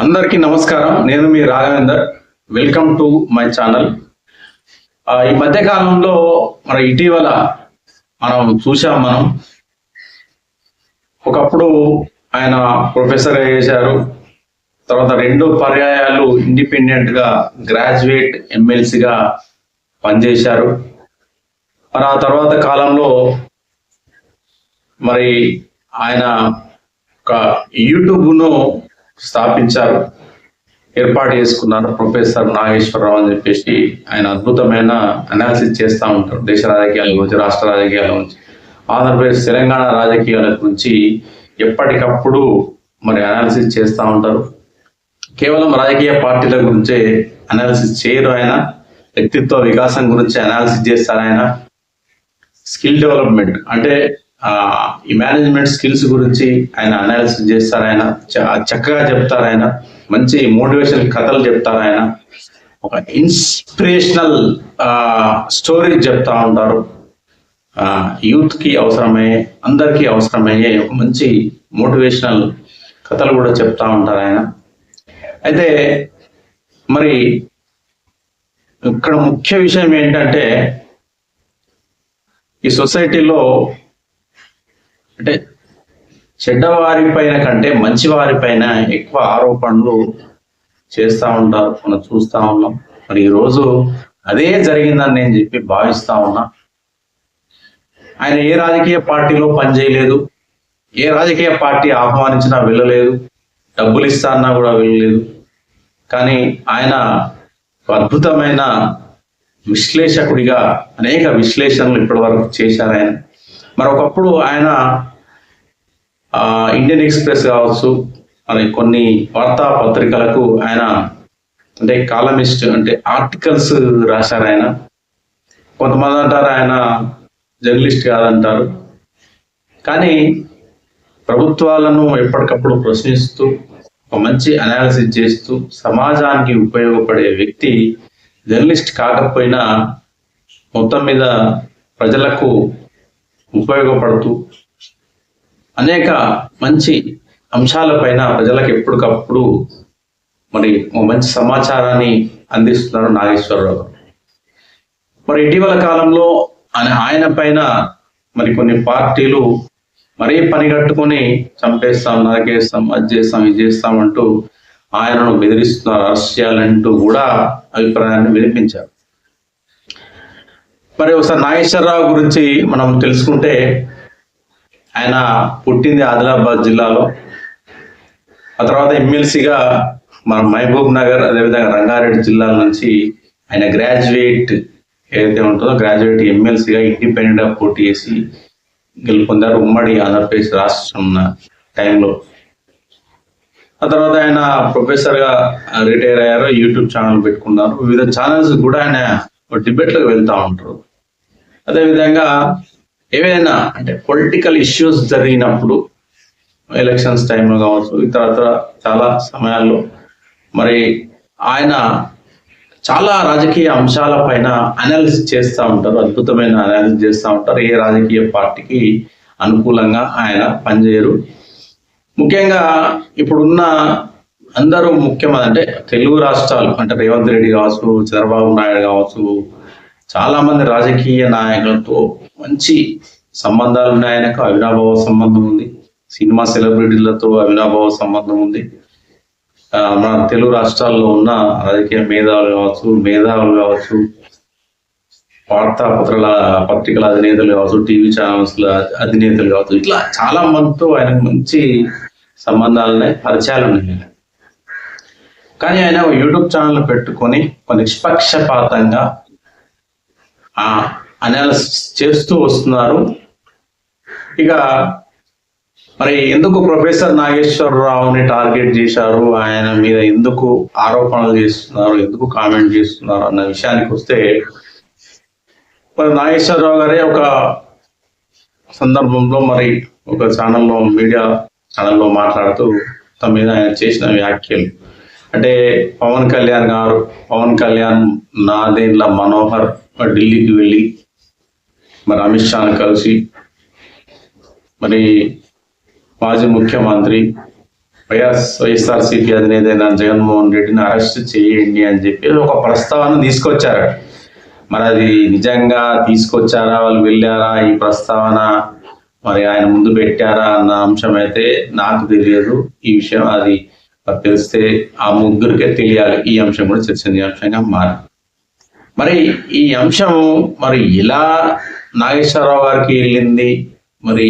అందరికీ నమస్కారం. నేను మీ Raghavender. Welcome to my channel. ఈ మధ్య కాలంలో ఇటీవల మనం ఒకప్పుడు ఆయన ప్రొఫెసర్గా చేశారు. తర్వాత 2 పర్యాయాలు ఇండిపెండెంట్ గా గ్రాడ్యుయేట్ ఎమ్మెల్సీగా పనిచేశారు. ఆ తర్వాత కాలంలో ఆయన ఒక యూట్యూబ్ను స్థాపించారు, ఏర్పాటు చేసుకున్నారు. ప్రొఫెసర్ నాగేశ్వరరావు అని చెప్పేసి ఆయన అద్భుతమైన అనాలిసిస్ చేస్తూ ఉంటారు. దేశ రాజకీయాల గురించి, రాష్ట్ర రాజకీయాల గురించి, ఆంధ్రప్రదేశ్ తెలంగాణ రాజకీయాల గురించి ఎప్పటికప్పుడు అనాలిసిస్ చేస్తూ ఉంటారు. కేవలం రాజకీయ పార్టీల గురించే అనాలిసిస్ చేయరు. ఆయన వ్యక్తిత్వ వికాసం గురించి అనాలిసిస్ చేస్తారు. ఆయన స్కిల్ డెవలప్మెంట్ అంటే ఈ మేనేజ్మెంట్ స్కిల్స్ గురించి ఆయన అనాలిసిస్ చేస్తారు. ఆయన చక్కగా చెప్తారు. ఆయన మంచి మోటివేషన్ కథలు చెప్తారు. ఆయన ఒక ఇన్స్పిరేషనల్ స్టోరీస్ చెప్తా ఉంటారు. యూత్ కి అవసరమయ్యే, అందరికీ అవసరమయ్యే ఒక మంచి మోటివేషనల్ కథలు కూడా చెప్తా ఉంటారు ఆయన. అయితే ఇక్కడ ముఖ్య విషయం ఏంటంటే, ఈ సొసైటీలో అంటే చెడ్డవారి పైన కంటే మంచి వారి పైన ఎక్కువ ఆరోపణలు చేస్తూ ఉంటారు. మనం చూస్తూ ఉన్నాం. ఈరోజు అదే జరిగిందని నేను భావిస్తా ఉన్నా. ఆయన ఏ రాజకీయ పార్టీలో పనిచేయలేదు, ఏ రాజకీయ పార్టీ ఆహ్వానించినా వెళ్ళలేదు, డబ్బులు ఇస్తా అన్నా కూడా వెళ్ళలేదు. కానీ ఆయన అద్భుతమైన విశ్లేషకుడిగా అనేక విశ్లేషణలు ఇప్పటి వరకు చేశారు. ఆయన ఒకప్పుడు ఆయన ఇండియన్ ఎక్స్ప్రెస్ కావచ్చు, కొన్ని వార్తా పత్రికలకు ఆయన అంటే కాలమిస్ట్ అంటే ఆర్టికల్స్ రాశారు. ఆయన కొంతమంది అంటారు ఆయన జర్నలిస్ట్ కాదంటారు. కానీ ప్రభుత్వాలను ఎప్పటికప్పుడు ప్రశ్నిస్తూ ఒక మంచి అనాలిసిస్ చేస్తూ సమాజానికి ఉపయోగపడే వ్యక్తి జర్నలిస్ట్ కాకపోయినా మొత్తం మీద ప్రజలకు ఉపయోగపడుతూ అనేక మంచి అంశాలపైన ప్రజలకు ఎప్పటికప్పుడు మంచి సమాచారాన్ని అందిస్తున్నారు నాగేశ్వరరావు. ఇటీవల కాలంలో ఆయన పైన కొన్ని పార్టీలు మరీ పని కట్టుకొని చంపేస్తాం, నరకేస్తాం, అది చేస్తాం, ఇది చేస్తాం అంటూ ఆయనను బెదిరిస్తున్నారు, అరెస్ట్ చేయాలంటూ కూడా అభిప్రాయాన్ని వినిపించారు. ఒకసారి నాగేశ్వరరావు గురించి మనం తెలుసుకుంటే, ఆయన పుట్టింది ఆదిలాబాద్ జిల్లాలో. ఆ తర్వాత ఎమ్మెల్సీగా మహబూబ్ నగర్, అదేవిధంగా రంగారెడ్డి జిల్లాల నుంచి ఆయన గ్రాడ్యుయేట్ ఏదైతే ఉంటుందో గ్రాడ్యుయేట్ ఎమ్మెల్సీగా ఇండిపెండెంట్గా పోటీ చేసి గెలుపొందారు ఉమ్మడి ఆంధ్రప్రదేశ్ రాష్ట్రం టైంలో. ఆ తర్వాత ఆయన ప్రొఫెసర్గా రిటైర్ అయ్యారు, యూట్యూబ్ ఛానల్ పెట్టుకున్నారు. వివిధ ఛానల్స్ కూడా ఆయన డిబేట్లకు వెళ్తూ ఉంటారు. అదేవిధంగా ఏవైనా అంటే పొలిటికల్ ఇష్యూస్ జరిగినప్పుడు, ఎలక్షన్స్ టైంలో కావచ్చు, ఇతర చాలా సమయాల్లో ఆయన చాలా రాజకీయ అంశాల పైన అనాలిసిస్ చేస్తూ ఉంటారు. అద్భుతమైన అనాలిసిస్ చేస్తూ ఉంటారు. ఏ రాజకీయ పార్టీకి అనుకూలంగా ఆయన పనిచేయరు. ముఖ్యంగా ఇప్పుడున్న అందరూ ముఖ్యమంత్రి అంటే తెలుగు రాష్ట్రాలు అంటే రేవంత్ రెడ్డి కావచ్చు, చంద్రబాబు నాయుడు కావచ్చు, చాలా మంది రాజకీయ నాయకులతో మంచి సంబంధాలు ఉన్నాయి. ఆయనకు అవినాభావ సంబంధం ఉంది. సినిమా సెలబ్రిటీలతో అవినాభావ సంబంధం ఉంది. మన తెలుగు రాష్ట్రాల్లో ఉన్న రాజకీయ మేధావులు కావచ్చు, పత్రికల అధినేతలు కావచ్చు, టీవీ ఛానల్స్ అధినేతలు కావచ్చు, ఇట్లా చాలా మందితో ఆయనకు మంచి సంబంధాలు ఉన్నాయి, పరిచయాలు ఉన్నాయి. కానీ ఆయన యూట్యూబ్ ఛానల్ పెట్టుకొని నిష్పక్షపాతంగా అనాలిసిస్ చేస్తూ వస్తున్నారు. ఇక ఎందుకు ప్రొఫెసర్ నాగేశ్వరరావుని టార్గెట్ చేశారు, ఆయన మీద ఎందుకు ఆరోపణలు చేస్తున్నారు, ఎందుకు కామెంట్ చేస్తున్నారు అన్న విషయానికి వస్తే, నాగేశ్వరరావు గారే ఒక సందర్భంలో ఒక ఛానల్లో మీడియా ఛానల్లో మాట్లాడుతూ తమ మీద ఆయన చేసిన వ్యాఖ్యలు అంటే పవన్ కళ్యాణ్ నాదెండ్ల మనోహర్ ఢిల్లీకి వెళ్ళి అమిత్ షాను కలిసి మాజీ ముఖ్యమంత్రి వైఎస్ఆర్సీపీ అధినేత జగన్మోహన్ రెడ్డిని అరెస్ట్ చేయండి అని చెప్పి ఒక ప్రస్తావన తీసుకొచ్చారు. మరి అది నిజంగా తీసుకొచ్చారా, వాళ్ళు వెళ్ళారా, ఈ ప్రస్తావన మరి ఆయన ముందు పెట్టారా అన్న అంశం అయితే నాకు తెలియదు. ఈ విషయం అది తెలిస్తే ఆ ముగ్గురికే తెలియాలి. ఈ అంశం కూడా చర్చనీయాంశంగా మరి ఈ అంశం మరి ఎలా నాగేశ్వరరావు గారికి వెళ్ళింది, మరి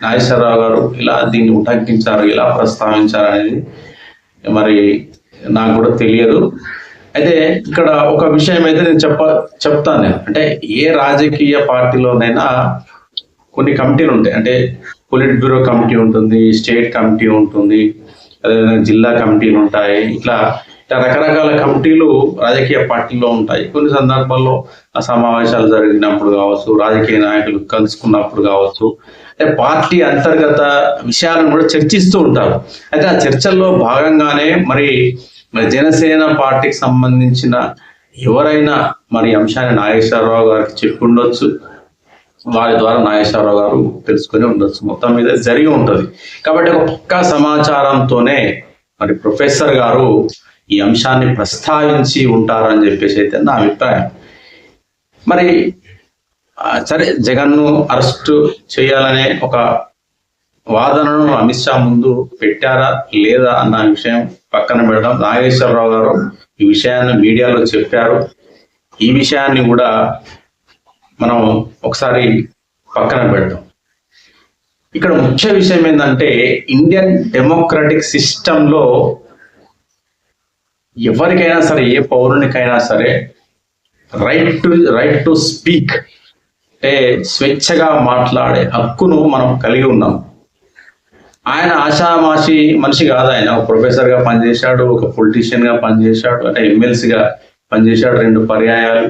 నాగేశ్వరరావు గారు ఇలా దీన్ని ఉటంకించారు, ఎలా ప్రస్తావించారు అనేది మరి నాకు కూడా తెలియదు. అయితే ఇక్కడ ఒక విషయం అయితే నేను చెప్తాను. అంటే ఏ రాజకీయ పార్టీలోనైనా కొన్ని కమిటీలు ఉంటాయి. అంటే పొలిట్ బ్యూరో కమిటీ ఉంటుంది, స్టేట్ కమిటీ ఉంటుంది, అదేవిధంగా జిల్లా కమిటీలు ఉంటాయి. ఇట్లా రకరకాల కమిటీలు రాజకీయ పార్టీలో ఉంటాయి. కొన్ని సందర్భాల్లో ఆ సమావేశాలు జరిగినప్పుడు కావచ్చు, రాజకీయ నాయకులు కలుసుకున్నప్పుడు కావచ్చు, పార్టీ అంతర్గత విషయాలను కూడా చర్చిస్తూ ఉంటారు. అయితే ఆ చర్చల్లో భాగంగానే మరి జనసేన పార్టీకి సంబంధించిన ఎవరైనా మరి అంశాన్ని నాగేశ్వరరావు గారికి చెప్పి ఉండొచ్చు, వారి ద్వారా నాగేశ్వరరావు గారు తెలుసుకొని ఉండొచ్చు. మొత్తం మీద జరిగి ఉంటుంది. కాబట్టి ఒక పక్కా సమాచారంతోనే మరి ప్రొఫెసర్ గారు ఈ అంశాన్ని ప్రస్తావించి ఉంటారని చెప్పేసి అయితే నా అభిప్రాయం. మరి సరే, జగన్ను అరెస్టు చేయాలనే ఒక వాదనను అమిత్ షా ముందు పెట్టారా లేదా అన్న విషయం పక్కన పెడదాం. నాగేశ్వరరావు గారు ఈ విషయాన్ని మీడియాలో చెప్పారు. ఈ విషయాన్ని కూడా మనం ఒకసారి పక్కన పెడదాం. ఇక్కడ ముఖ్య విషయం ఏంటంటే, ఇండియన్ డెమోక్రటిక్ సిస్టంలో ఎవరికైనా సరే, ఏ పౌరునికైనా సరే రైట్ టు స్పీక్, అంటే స్వేచ్ఛగా మాట్లాడే హక్కును మనం కలిగి ఉన్నాం. ఆయన ఆషామాషి మనిషి కాదు. ఆయన ఒక ప్రొఫెసర్గా పనిచేశాడు, ఒక పొలిటీషియన్గా పనిచేశాడు, అంటే ఎమ్మెల్సీగా పనిచేశాడు 2 పర్యాయాలు.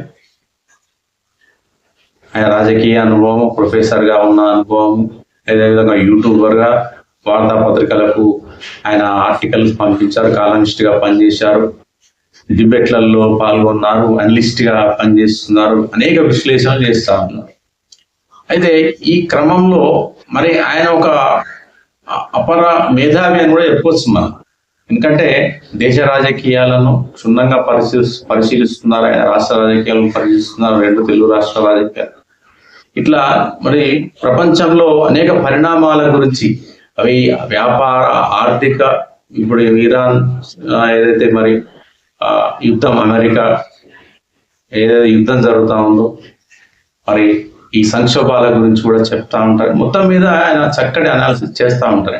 ఆయన రాజకీయ అనుభవం, ప్రొఫెసర్గా ఉన్న అనుభవం, అదేవిధంగా యూట్యూబర్గా వార్తాపత్రికలకు ఆయన ఆర్టికల్స్ పంపించారు, కాలమిస్ట్గా పనిచేశారు, డిబేట్లలో పాల్గొన్నారు, అనలిస్ట్గా పనిచేస్తున్నారు, అనేక విశ్లేషణలు చేస్తూ ఉన్నారు. అయితే ఈ క్రమంలో మరి ఆయన ఒక అపర మేధావి అని కూడా చెప్పవచ్చు మనం. ఎందుకంటే దేశ రాజకీయాలను క్షుణ్ణంగా పరిశీలిస్తున్నారు ఆయన, రాష్ట్ర రాజకీయాలను పరిశీలిస్తున్నారు, 2 తెలుగు రాష్ట్ర రాజకీయాలు. ఇట్లా మరి ప్రపంచంలో అనేక పరిణామాల గురించి, అవి వ్యాపార, ఆర్థిక, ఇప్పుడు ఇరాన్ ఏదైతే మరి యుద్ధం, అమెరికా ఏదైతే యుద్ధం జరుగుతూ ఉందో, మరి ఈ సంక్షోభాల గురించి కూడా చెప్తా ఉంటారు. మొత్తం మీద ఆయన చక్కటి అనాలిసిస్ చేస్తూ ఉంటారు.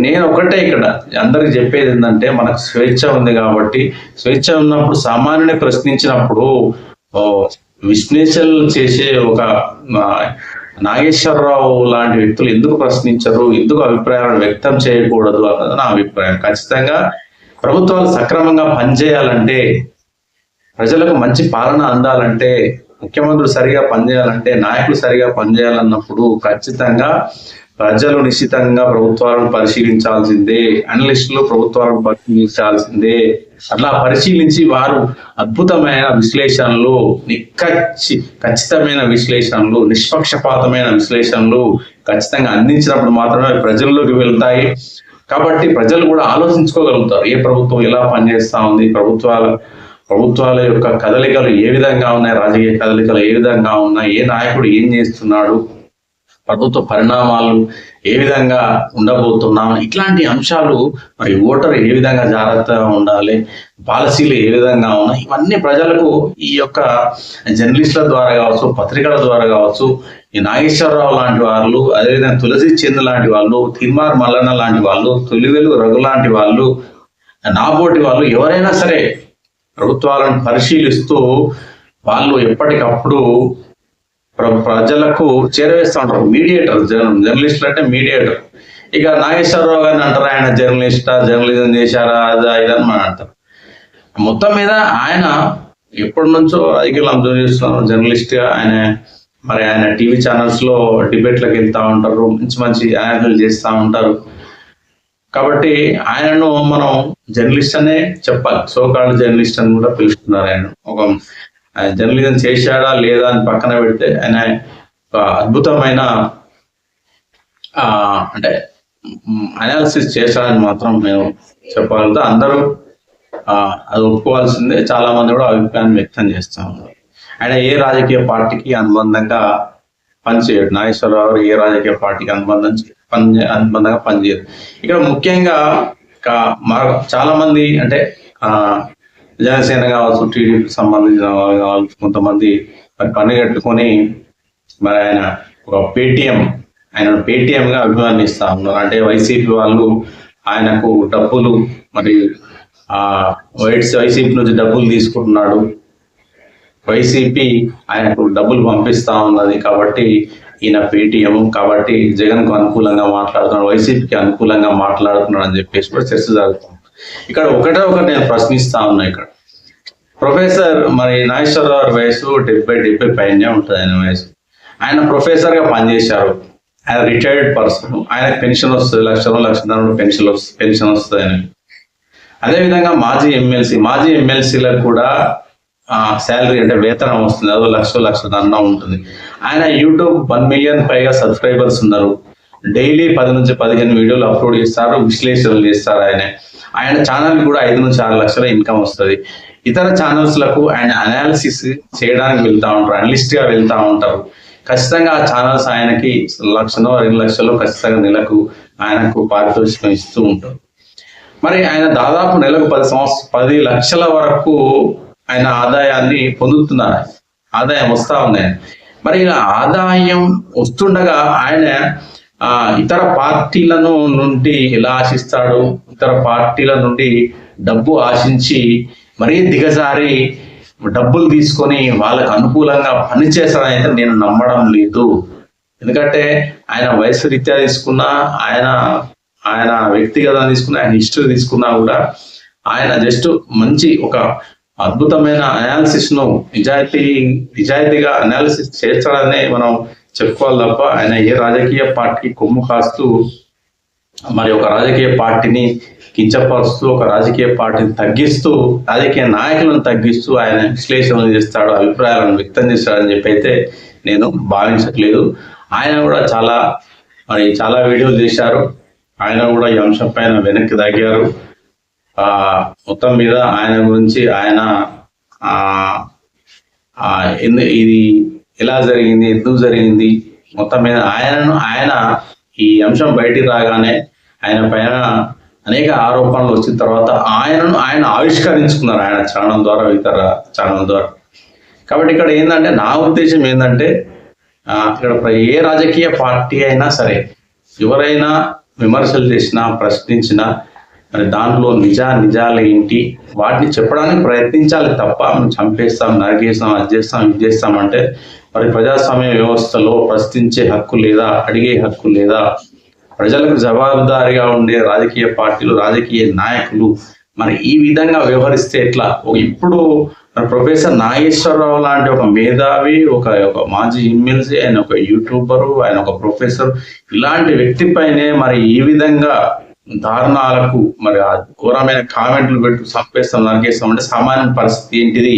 నేను ఒకటే ఇక్కడ అందరికి చెప్పేది ఏంటంటే, మనకు స్వేచ్ఛ ఉంది కాబట్టి, స్వేచ్ఛ ఉన్నప్పుడు సామాన్యుని ప్రశ్నించినప్పుడు విశ్లేషణలు చేసే ఒక నాగేశ్వరరావు లాంటి వ్యక్తులు ఎందుకు ప్రశ్నించరు, ఎందుకు అభిప్రాయాలను వ్యక్తం చేయకూడదు అన్నది నా అభిప్రాయం. ఖచ్చితంగా ప్రభుత్వాలు సక్రమంగా పనిచేయాలంటే, ప్రజలకు మంచి పాలన అందాలంటే, ముఖ్యమంత్రులు సరిగా పనిచేయాలంటే, నాయకులు సరిగా పనిచేయాలన్నప్పుడు ఖచ్చితంగా ప్రజలు నిశ్చితంగా ప్రభుత్వాలను పరిశీలించాల్సిందే, అనలిస్టులు ప్రభుత్వాలను పరిశీలించాల్సిందే. అట్లా పరిశీలించి వారు అద్భుతమైన విశ్లేషణలు, ఖచ్చితమైన విశ్లేషణలు, నిష్పక్షపాతమైన విశ్లేషణలు ఖచ్చితంగా అందించినప్పుడు మాత్రమే ప్రజల్లోకి వెళ్తాయి. కాబట్టి ప్రజలు కూడా ఆలోచించుకోగలుగుతారు, ఏ ప్రభుత్వం ఎలా పనిచేస్తా ఉంది, ప్రభుత్వాల యొక్క కదలికలు ఏ విధంగా ఉన్నాయి, రాజకీయ కదలికలు ఏ విధంగా ఉన్నాయి, ఏ నాయకుడు ఏం చేస్తున్నాడు, ప్రభుత్వ పరిణామాలు ఏ విధంగా ఉండబోతున్నాం, ఇట్లాంటి అంశాలు మరి ఓటర్ ఏ విధంగా జాగ్రత్తగా ఉండాలి, పాలసీలు ఏ విధంగా ఉన్నాయి, ఇవన్నీ ప్రజలకు ఈ యొక్క జర్నలిస్టుల ద్వారా కావచ్చు, పత్రికల ద్వారా కావచ్చు, ఈ నాగేశ్వరరావు లాంటి వాళ్ళు, అదేవిధంగా తులసి చంద్ లాంటి వాళ్ళు, తిన్మార్ మల్లన్న లాంటి వాళ్ళు, తొలివెలు రఘు లాంటి వాళ్ళు, నాబోటి వాళ్ళు, ఎవరైనా సరే ప్రభుత్వాలను పరిశీలిస్తూ వాళ్ళు ఎప్పటికప్పుడు ప్రజలకు చేరవేస్తూ ఉంటారు. మీడియేటర్, జర్నలిస్టులు అంటే మీడియేటర్. ఇక నాగేశ్వరరావు గారిని అంటారు, ఆయన జర్నలిజం చేశారా, అదా ఇదని మనం అంటారు. మొత్తం మీద ఆయన ఎప్పటి నుంచో రాజకీయాలు అబ్జర్వ్ చేస్తున్నారు జర్నలిస్ట్గా. ఆయన టీవీ ఛానల్స్లో డిబేట్లకు వెళ్తూ ఉంటారు, మంచి యాక్ట్లు చేస్తూ ఉంటారు. కాబట్టి ఆయనను మనం జర్నలిస్ట్ అనే చెప్పాలి, సోకాల్డ్ జర్నలిస్ట్ అని కూడా పిలుస్తున్నారు. ఆయన జర్నలిజం చేశాడా లేదా అని పక్కన పెడితే, ఆయన ఒక అద్భుతమైన అంటే అనాలిసిస్ చేశారని మాత్రం నేను చెప్పగలుగుతా. అందరూ అది ఒప్పుకోవాల్సిందే. చాలా మంది కూడా అభిప్రాయాన్ని వ్యక్తం చేస్తా ఉన్నారు. ఆయన ఏ రాజకీయ పార్టీకి అనుబంధంగా పనిచేయడు. నాగేశ్వరరావు గారు ఏ రాజకీయ పార్టీకి అనుబంధంగా పనిచేయరు. ఇక్కడ ముఖ్యంగా చాలా మంది అంటే జనసేన కావచ్చు, టీడీపీకి సంబంధించిన వాళ్ళు కావచ్చు, కొంతమంది మరి పని కట్టుకొని మరి ఆయన ఒక పేటీఎంగా అభిమానిస్తా ఉన్నారు. అంటే వైసీపీ వాళ్ళు ఆయనకు డబ్బులు మరి వైసీపీ నుంచి డబ్బులు తీసుకుంటున్నాడు, వైసీపీ ఆయనకు డబ్బులు పంపిస్తా ఉన్నది కాబట్టి ఈయన పేటీఎం కాబట్టి జగన్కు అనుకూలంగా మాట్లాడుతున్నాడు, వైసీపీకి అనుకూలంగా మాట్లాడుతున్నాడు అని చెప్పేసి కూడా చర్చ జరుగుతుంది. ఇక్కడ ఒకటి నేను ప్రశ్నిస్తా ఉన్నా. ఇక్కడ ప్రొఫెసర్ మరి నాగేశ్వరరావు వయసు 70 పైనే ఉంటుంది ఆయన వయసు. ఆయన ప్రొఫెసర్గా పనిచేశారు. ఆయన రిటైర్డ్ పర్సన్. ఆయనకు పెన్షన్ వస్తుంది, 1,00,000 పెన్షన్ వస్తుంది ఆయన. అదేవిధంగా మాజీ ఎమ్మెల్సీలకు కూడా శాలరీ అంటే వేతనం వస్తుంది, అదో 1,00,000 ఉంటుంది. ఆయన యూట్యూబ్ 1 మిలియన్ పైగా సబ్స్క్రైబర్స్ ఉన్నారు. డైలీ 10 నుంచి 15 వీడియోలు అప్లోడ్ చేస్తారు, విశ్లేషణలు చేస్తారు. ఆయన ఛానల్ కూడా 5 నుంచి 6 లక్షల ఇన్కమ్ వస్తుంది. ఇతర ఛానల్స్లకు ఆయన అనాలిసిస్ చేయడానికి వెళ్తూ ఉంటారు, అనలిస్ట్గా వెళ్తూ ఉంటారు. ఖచ్చితంగా ఆ ఛానల్స్ ఆయనకి 1,00,000 2 లక్షలు ఖచ్చితంగా నెలకు ఆయనకు పారితోషికం ఇస్తూ ఉంటారు. మరి ఆయన దాదాపు నెలకు 10 లక్షల వరకు ఆయన ఆదాయాన్ని పొందుతున్నారు. ఆదాయం వస్తూ ఉంది. మరి ఇలా ఆదాయం వస్తుండగా ఆయన ఇతర పార్టీలను నుండి ఎలా ఆశిస్తాడు? ఇతర పార్టీల నుండి డబ్బు ఆశించి మరీ దిగజారి డబ్బులు తీసుకొని వాళ్ళకు అనుకూలంగా పనిచేస్తాడని అయితే నేను నమ్మడం లేదు. ఎందుకంటే ఆయన వయసు రీత్యా తీసుకున్నా, ఆయన వ్యక్తిగతంగా తీసుకున్నా, ఆయన హిస్టరీ తీసుకున్నా కూడా ఆయన జస్ట్ మంచి ఒక అద్భుతమైన అనాలిసిస్ ను నిజాయితీగా అనాలిసిస్ చేస్తాడనే మనం చెప్పుకోవాలి తప్ప ఆయన ఏ రాజకీయ పార్టీ కొమ్ము కాస్తూ మరి ఒక రాజకీయ పార్టీని కించపరుస్తూ, ఒక రాజకీయ పార్టీని తగ్గిస్తూ, రాజకీయ నాయకులను తగ్గిస్తూ ఆయన విశ్లేషణలు చేస్తాడు, అభిప్రాయాలను వ్యక్తం చేస్తాడని చెప్పి అయితే నేను భావించట్లేదు. ఆయన కూడా చాలా వీడియోలు చేశారు. ఆయన కూడా ఈ అంశం పైన వెనక్కి తగ్గారు. మొత్తం మీద ఆయన గురించి ఇది ఎలా జరిగింది, ఎందుకు జరిగింది, మొత్తం మీద ఆయన ఈ అంశం బయటికి రాగానే ఆయన పైన అనేక ఆరోపణలు వచ్చిన తర్వాత ఆయన ఆవిష్కరించుకున్నారు ఆయన ఛానల్ ద్వారా, ఇతర ఛానల్ ద్వారా. కాబట్టి ఇక్కడ ఏంటంటే నా ఉద్దేశం ఏంటంటే ఇక్కడ ఏ రాజకీయ పార్టీ అయినా సరే ఎవరైనా విమర్శలు చేసినా, ప్రశ్నించినా మరి దాంట్లో నిజాలు ఏంటి వాటిని చెప్పడానికి ప్రయత్నించాలి తప్ప మనం చంపేస్తాం, నరికేస్తాం, అది చేస్తాం, ఇది చేస్తామంటే మరి ప్రజాస్వామ్య వ్యవస్థలో ప్రశ్నించే హక్కు లేదా, అడిగే హక్కు లేదా, ప్రజలకు జవాబుదారీగా ఉండే రాజకీయ పార్టీలు, రాజకీయ నాయకులు మరి ఈ విధంగా వ్యవహరిస్తే ఎట్లా? ఇప్పుడు ప్రొఫెసర్ నాగేశ్వరరావు లాంటి ఒక మేధావి, ఒక మాజీ ఎమ్మెల్సీ, ఆయన ఒక యూట్యూబరు, ఆయన ఒక ప్రొఫెసర్, ఇలాంటి వ్యక్తిపైనే మరి ఈ విధంగా దారుణాలకు మరి ఘోరమైన కామెంట్లు పెట్టు చంపేస్తాం, నరికేస్తాం అంటే సామాన్య పరిస్థితి ఏంటిది?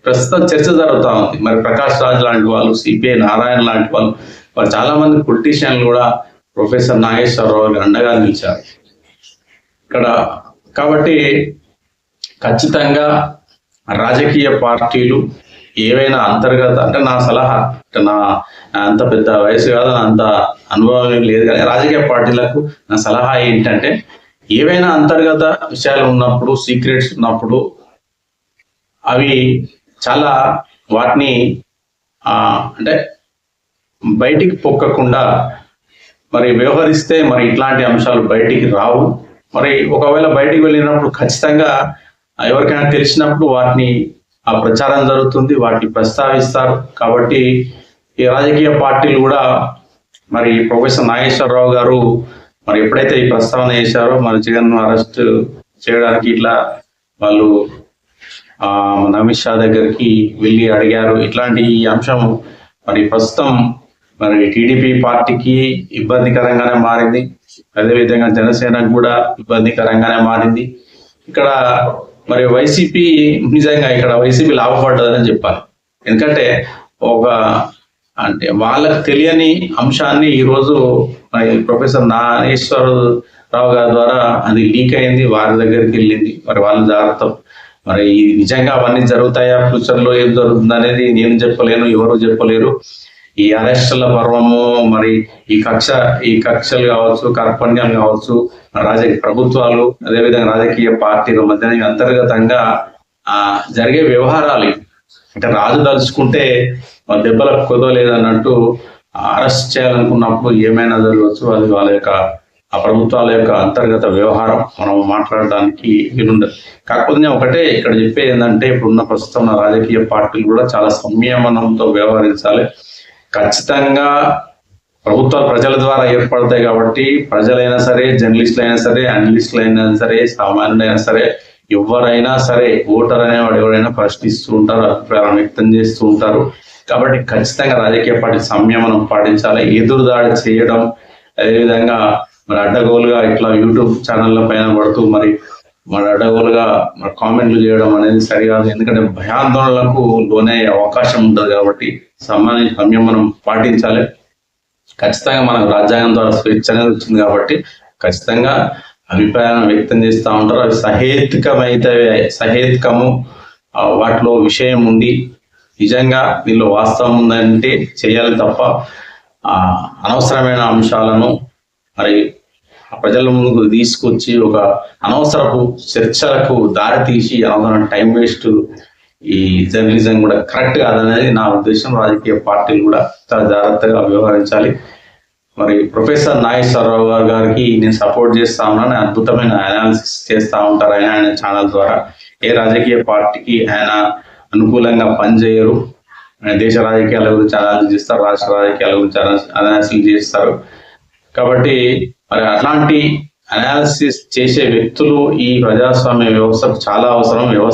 ప్రస్తుతం చర్చ జరుగుతూ ఉంది. మరి ప్రకాష్ రాజ్ లాంటి వాళ్ళు, సిపిఐ నారాయణ లాంటి వాళ్ళు చాలా మంది పొలిటీషియన్లు కూడా ప్రొఫెసర్ నాగేశ్వరరావు అండగా నిలిచారు ఇక్కడ. కాబట్టి ఖచ్చితంగా రాజకీయ పార్టీలు ఏవైనా అంతర్గత అంటే నా సలహా, అంటే నా అంత పెద్ద వయసు కాదు, అంత అనుభవం లేదు, కానీ రాజకీయ పార్టీలకు నా సలహా ఏంటంటే ఏవైనా అంతర్గత విషయాలు ఉన్నప్పుడు, సీక్రెట్స్ ఉన్నప్పుడు అవి చాలా వాటిని అంటే బయటికి పొక్కకుండా మరి వ్యవహరిస్తే మరి ఇట్లాంటి అంశాలు బయటికి రావు. మరి ఒకవేళ బయటికి వెళ్ళినప్పుడు ఖచ్చితంగా ఎవరికైనా తెలిసినప్పుడు వాటిని ప్రచారం జరుగుతుంది, వాటిని ప్రస్తావిస్తారు. కాబట్టి ఈ రాజకీయ పార్టీలు కూడా మరి ప్రొఫెసర్ నాగేశ్వరరావు గారు మరి ఎప్పుడైతే ఈ ప్రస్తావన చేశారో మరి జగన్ అరెస్ట్ చేయడానికి ఇట్లా వాళ్ళు అమిత్ షా దగ్గరికి వెళ్ళి అడిగారు. ఇట్లాంటి ఈ అంశం మరి ప్రస్తుతం మరి టీడీపీ పార్టీకి ఇబ్బందికరంగానే మారింది, అదేవిధంగా జనసేనకు కూడా ఇబ్బందికరంగానే మారింది. ఇక్కడ మరి వైసీపీ నిజంగా ఇక్కడ వైసీపీ లాభపడ్డదని చెప్పాలి. ఎందుకంటే అంటే వాళ్ళకి తెలియని అంశాన్ని ఈరోజు మరి ప్రొఫెసర్ నాగేశ్వరరావు గారి ద్వారా అది లీక్ అయింది, వారి దగ్గరికి వెళ్ళింది. మరి వాళ్ళ జాగ్రత్త. మరి నిజంగా అవన్నీ జరుగుతాయా, ఫ్యూచర్ లో ఏం జరుగుతుంది అనేది నేను చెప్పలేను, ఎవరు చెప్పలేరు. ఈ అరెస్టుల పర్వము, మరి ఈ కక్షలు కావచ్చు, కార్పణ్యాలు కావచ్చు, రాజకీయ ప్రభుత్వాలు, అదేవిధంగా రాజకీయ పార్టీల మధ్య అంతర్గతంగా జరిగే వ్యవహారాలు. అంటే రాజు తలుచుకుంటే దెబ్బలకు కుదవలేదన్నట్టు అరెస్ట్ చేయాలనుకున్నప్పుడు ఏమైనా జరగవచ్చు. అది వాళ్ళ యొక్క ఆ ప్రభుత్వాల యొక్క అంతర్గత వ్యవహారం, మనం మాట్లాడడానికి వీలుండదు. కాకపోతే ఒకటే ఇక్కడ చెప్పేది ఏంటంటే, ఇప్పుడున్న ప్రస్తుతం రాజకీయ పార్టీలు కూడా చాలా సంయమనంతో వ్యవహరించాలి. ఖచ్చితంగా ప్రభుత్వాలు ప్రజల ద్వారా ఏర్పడతాయి కాబట్టి ప్రజలైనా సరే, జర్నలిస్టులు అయినా సరే, అనలిస్టులు అయినా సరే, సామాన్యులైనా సరే, ఎవరైనా సరే, ఓటర్ అనేవాడు ఎవరైనా ప్రశ్నిస్తూ ఉంటారు, అభిప్రాయాలను వ్యక్తం చేస్తూ ఉంటారు. కాబట్టి ఖచ్చితంగా రాజకీయ పార్టీ సంయమనం పాటించాలి. ఎదురుదాడి చేయడం, అదేవిధంగా మరి అడ్డగోలుగా ఇట్లా యూట్యూబ్ ఛానళ్ళ పైన పడుతూ మరి అడ్డగోలుగా కామెంట్లు చేయడం అనేది సరికాదు. ఎందుకంటే భయాందోళనలకు లోనయ్యే అవకాశం ఉంటుంది కాబట్టి సంయమనం పాటించాలి. ఖచ్చితంగా మనకు రాజ్యాంగం ద్వారా స్వేచ్ఛ అనేది వచ్చింది కాబట్టి ఖచ్చితంగా అభిప్రాయాలను వ్యక్తం చేస్తూ ఉంటారు. అవి సహేతుకము, వాటిలో విషయం ఉంది, నిజంగా దీనిలో వాస్తవం ఉందంటే చేయాలి తప్ప అనవసరమైన అంశాలను మరి ప్రజల ముందుకు తీసుకొచ్చి ఒక అనవసరపు చర్చలకు దారి తీసి అనవసరమైన టైం వేస్ట్ ఈ జర్నలిజం కూడా కరెక్ట్ కాదనేది నా ఉద్దేశం. రాజకీయ పార్టీలు కూడా చాలా జాగ్రత్తగా వ్యవహరించాలి. మరి ప్రొఫెసర్ నాగేశ్వరరావు గారికి నేను సపోర్ట్ చేస్తా ఉన్నాను. అద్భుతమైన అనాలిసిస్ చేస్తూ ఉంటారు ఆయన ఛానల్ ద్వారా. ఏ రాజకీయ పార్టీకి ఆయన అనుకూలంగా పనిచేయరు. దేశ రాజకీయాల గురించి అనాలిసిస్ చేస్తారు, రాష్ట్ర రాజకీయాల గురించి అనాలిసిస్ చేస్తారు. కాబట్టి మరి అట్లాంటి అనాలిసిస్ చేసే వ్యక్తులు ఈ ప్రజాస్వామ్య వ్యవస్థకు చాలా అవసరం. వ్యవస్థ